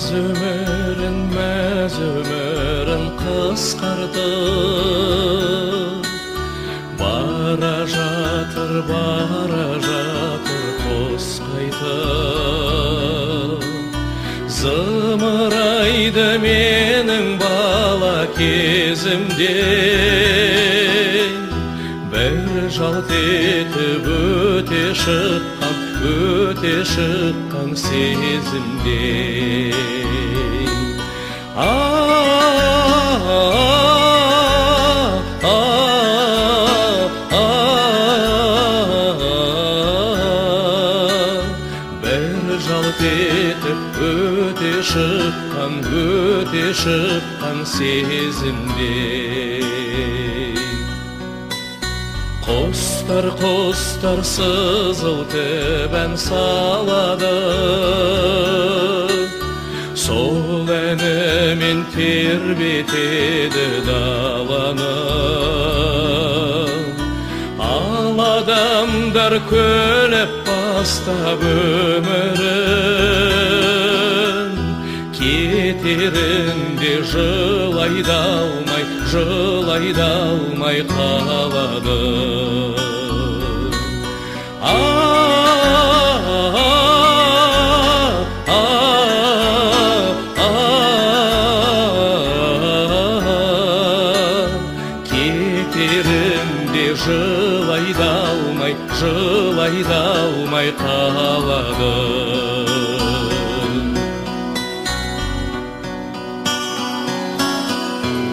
Мәз өмірін қысқарды, бара жатыр қос қайтып. Зымырайды менің бала кезімде, бір жалт етіп өте шыққан сезімде. Бір жалт етіп өте шыққан сезімде. Құстар сызылтып ән салады, сол әнімен тербетеді даланы. Ал адамдар көліп бастап өмірін, кетерінде жылайды алмай қалады. Кетерінде жылайды алмай қалады.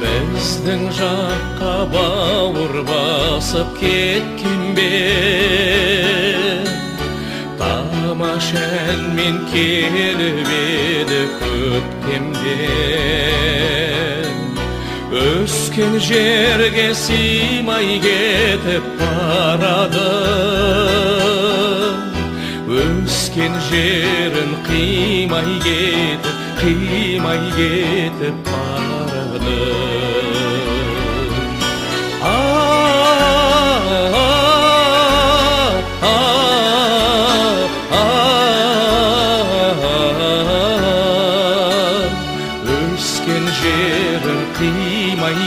Біздің жаққа бауыр басып кеткен бе, тамаша әнмен келіп еді көктемден. Өскен жерге сыймай кетіп барады, өскен жерін қимай кетіп барады. Өскен жерін қимай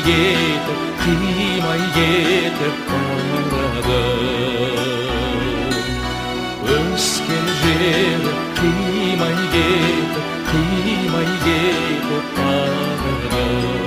кетіп барады. Өскен жерін қимай кетіп барады.